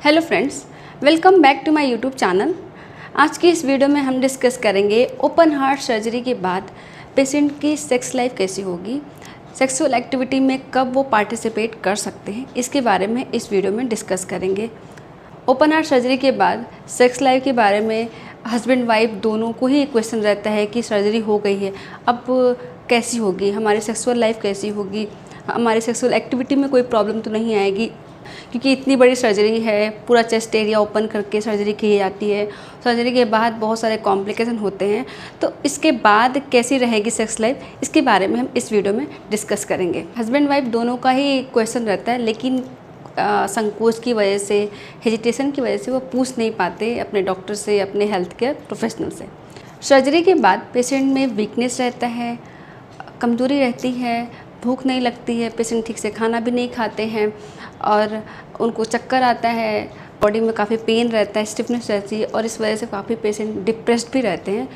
Hello friends, welcome back to my YouTube channel. आज की इस वीडियो में हम डिस्कस करेंगे ओपन हार्ट सर्जरी के बाद पेशेंट की सेक्स लाइफ कैसी होगी, सेक्सुअल एक्टिविटी में कब वो पार्टिसिपेट कर सकते हैं, इसके बारे में इस वीडियो में डिस्कस करेंगे। ओपन हार्ट सर्जरी के बाद सेक्स लाइफ के बारे में हस्बैंड वाइफ दोनों को ही क्वेश्चन रहता है कि सर्जरी हो गई है, अब कैसी होगी, हमारी सेक्सुअल लाइफ कैसी होगी, हमारी सेक्सुअल एक्टिविटी में कोई प्रॉब्लम तो नहीं आएगी, क्योंकि इतनी बड़ी सर्जरी है, पूरा चेस्ट एरिया ओपन करके सर्जरी की जाती है। सर्जरी के बाद बहुत सारे कॉम्प्लिकेशन होते हैं, तो इसके बाद कैसी रहेगी सेक्स लाइफ, इसके बारे में हम इस वीडियो में डिस्कस करेंगे। हस्बैंड वाइफ दोनों का ही क्वेश्चन रहता है, लेकिन संकोच की वजह से, हेजिटेशन की वजह से वो पूछ नहीं पाते अपने डॉक्टर से, अपने हेल्थ केयर प्रोफेशनल से। सर्जरी के बाद पेशेंट में वीकनेस रहता है, कमज़ोरी रहती है, भूख नहीं लगती है, पेशेंट ठीक से खाना भी नहीं खाते हैं और उनको चक्कर आता है, बॉडी में काफ़ी पेन रहता है, स्टिफनेस रहती है और इस वजह से काफ़ी पेशेंट डिप्रेस्ड भी रहते हैं।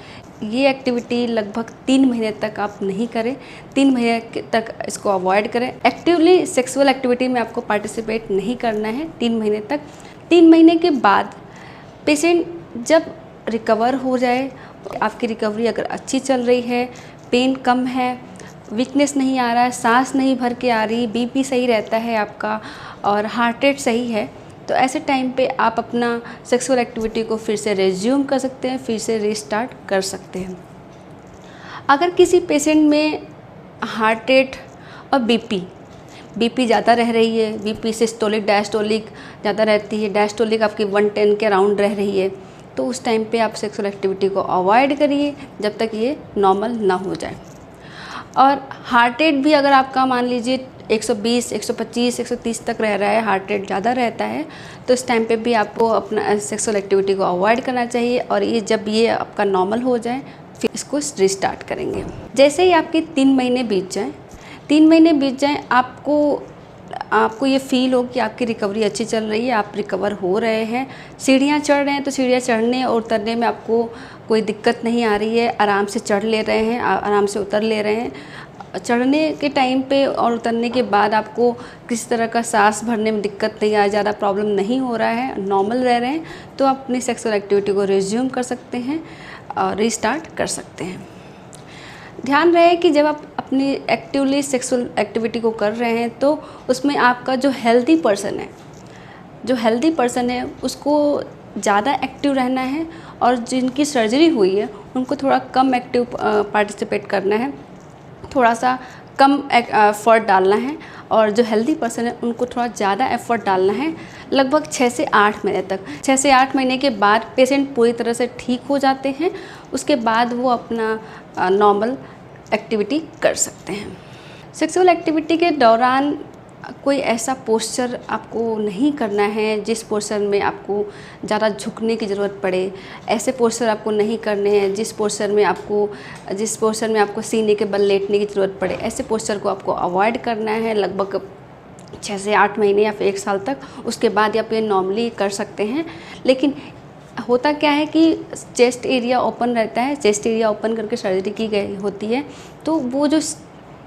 ये एक्टिविटी लगभग 3 महीने तक आप नहीं करें, 3 महीने तक इसको अवॉइड करें। एक्टिवली सेक्सुअल एक्टिविटी में आपको पार्टिसिपेट नहीं करना है 3 महीने तक। 3 महीने के बाद पेशेंट जब रिकवर हो जाए, आपकी रिकवरी अगर अच्छी चल रही है, पेन कम है, वीकनेस नहीं आ रहा है, सांस नहीं भर के आ रही, बीपी सही रहता है आपका और हार्ट रेट सही है, तो ऐसे टाइम पे आप अपना सेक्सुअल एक्टिविटी को फिर से रिज्यूम कर सकते हैं, फिर से रीस्टार्ट कर सकते हैं। अगर किसी पेशेंट में हार्ट रेट और बीपी ज़्यादा रह रही है, बीपी सिस्टोलिक डायस्टोलिक ज़्यादा रहती है, डायस्टोलिक आपकी 110 के अराउंड रह रही है, तो उस टाइम पे आप सेक्सुअल एक्टिविटी को अवॉइड करिए जब तक ये नॉर्मल ना हो जाए। और हार्ट रेट भी अगर आपका मान लीजिए 120, 125, 130 तक रह रहा है, हार्ट रेट ज़्यादा रहता है, तो इस टाइम पे भी आपको अपना सेक्सुअल एक्टिविटी को अवॉइड करना चाहिए और ये जब ये आपका नॉर्मल हो जाए फिर इसको रिस्टार्ट करेंगे। जैसे ही आपके 3 महीने बीत जाएँ, आपको ये फील हो कि आपकी रिकवरी अच्छी चल रही है, आप रिकवर हो रहे हैं, सीढ़ियाँ चढ़ रहे हैं, तो सीढ़ियाँ चढ़ने और उतरने में आपको कोई दिक्कत नहीं आ रही है, आराम से चढ़ ले रहे हैं, आराम से उतर ले रहे हैं। चढ़ने के टाइम पे और उतरने के बाद आपको किसी तरह का सांस भरने में दिक्कत नहीं आ, ज़्यादा प्रॉब्लम नहीं हो रहा है, नॉर्मल रह रहे हैं, तो आप अपनी सेक्सुअल एक्टिविटी को रिज्यूम कर सकते हैं और रीस्टार्ट कर सकते हैं। ध्यान रहे कि जब आप अपनी एक्टिवली सेक्सुअल एक्टिविटी को कर रहे हैं तो उसमें आपका जो हेल्दी पर्सन है उसको ज़्यादा एक्टिव रहना है और जिनकी सर्जरी हुई है उनको थोड़ा कम एक्टिव पार्टिसिपेट करना है, थोड़ा सा कम एफर्ट डालना है, और जो हेल्दी पर्सन है उनको थोड़ा ज़्यादा एफर्ट डालना है, लगभग 6 से 8 महीने तक। 6 से 8 महीने के बाद पेशेंट पूरी तरह से ठीक हो जाते हैं, उसके बाद वो अपना नॉर्मल एक्टिविटी कर सकते हैं। सेक्सुअल एक्टिविटी के दौरान कोई ऐसा पोस्चर आपको नहीं करना है जिस पोस्चर में आपको ज़्यादा झुकने की ज़रूरत पड़े, ऐसे पोस्चर आपको नहीं करने हैं जिस पोस्चर में आपको सीने के बल लेटने की ज़रूरत पड़े, ऐसे पोस्चर को आपको अवॉइड करना है लगभग 6 से 8 महीने या फिर 1 साल तक। उसके बाद आप ये नॉर्मली कर सकते हैं। लेकिन होता क्या है कि चेस्ट एरिया ओपन रहता है, चेस्ट एरिया ओपन करके सर्जरी की गई होती है, तो वो जो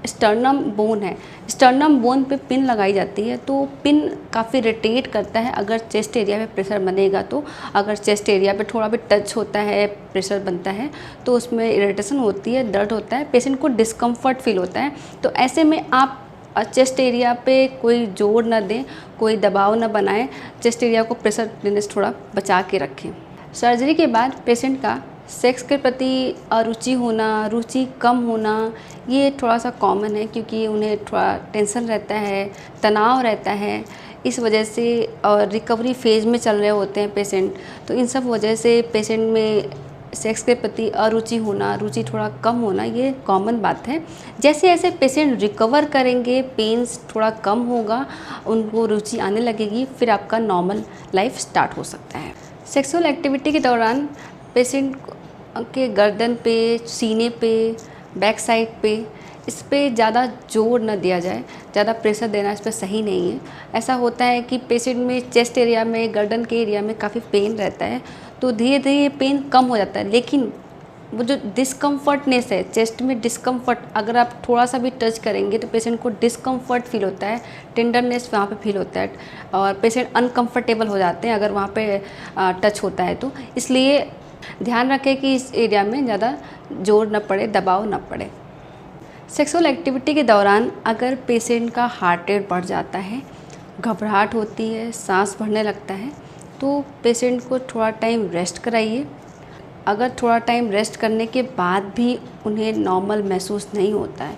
स्टर्नम बोन है, स्टर्नम बोन पे पिन लगाई जाती है, तो पिन काफ़ी इरिटेट करता है अगर चेस्ट एरिया पे प्रेशर बनेगा, तो अगर चेस्ट एरिया पे थोड़ा भी टच होता है, प्रेशर बनता है, तो उसमें इरिटेशन होती है, दर्द होता है, पेशेंट को डिस्कम्फर्ट फील होता है। तो ऐसे में आप चेस्ट एरिया पे कोई जोर न दें, कोई दबाव न बनाएं, चेस्ट एरिया को प्रेशर देने से थोड़ा बचा के रखें। सर्जरी के बाद पेशेंट का सेक्स के प्रति अरुचि होना, रुचि कम होना, ये थोड़ा सा कॉमन है, क्योंकि उन्हें थोड़ा टेंशन रहता है, तनाव रहता है, इस वजह से, और रिकवरी फेज़ में चल रहे होते हैं पेशेंट, तो इन सब वजह से पेशेंट में सेक्स के प्रति अरुचि होना, रुचि थोड़ा कम होना, ये कॉमन बात है। जैसे जैसे पेशेंट रिकवर करेंगे, पेन्स थोड़ा कम होगा, उनको रुचि आने लगेगी, फिर आपका नॉर्मल लाइफ स्टार्ट हो सकता है। सेक्सुअल एक्टिविटी के दौरान पेशेंट के गर्दन पे, सीने पे, बैक साइड पे, इस पे ज़्यादा जोर न दिया जाए, ज़्यादा प्रेशर देना इस पर सही नहीं है। ऐसा होता है कि पेशेंट में चेस्ट एरिया में, गर्दन के एरिया में काफ़ी पेन रहता है, तो धीरे धीरे पेन कम हो जाता है, लेकिन वो जो डिस्कम्फर्टनेस है, चेस्ट में डिस्कम्फर्ट, अगर आप थोड़ा सा भी टच करेंगे तो पेशेंट को डिस्कम्फर्ट फील होता है, टेंडरनेस वहाँ पे फील होता है और पेशेंट अनकंफर्टेबल हो जाते हैं अगर वहाँ पे टच होता है तो। इसलिए ध्यान रखें कि इस एरिया में ज़्यादा जोर न पड़े, दबाव न पड़े। सेक्सुअल एक्टिविटी के दौरान अगर पेशेंट का हार्ट रेट बढ़ जाता है, घबराहट होती है, सांस बढ़ने लगता है, तो पेशेंट को थोड़ा टाइम रेस्ट कराइए। अगर थोड़ा टाइम रेस्ट करने के बाद भी उन्हें नॉर्मल महसूस नहीं होता है,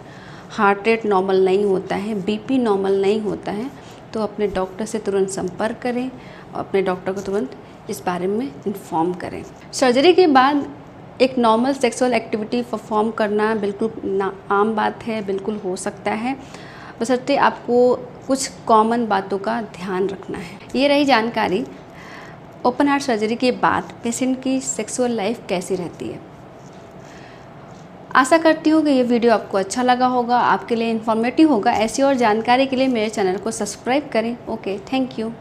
हार्ट रेट नॉर्मल नहीं होता है, बीपी नॉर्मल नहीं होता है, तो अपने डॉक्टर से तुरंत संपर्क करें और अपने डॉक्टर को तुरंत इस बारे में इन्फॉर्म करें। सर्जरी के बाद एक नॉर्मल सेक्सुअल एक्टिविटी परफॉर्म करना बिल्कुल आम बात है, बिल्कुल हो सकता है, बशर्ते आपको कुछ कॉमन बातों का ध्यान रखना है। ये रही जानकारी ओपन हार्ट सर्जरी के बाद पेशेंट की सेक्सुअल लाइफ कैसी रहती है। आशा करती हूँ कि ये वीडियो आपको अच्छा लगा होगा, आपके लिए इन्फॉर्मेटिव होगा। ऐसी और जानकारी के लिए मेरे चैनल को सब्सक्राइब करें। Okay, thank you.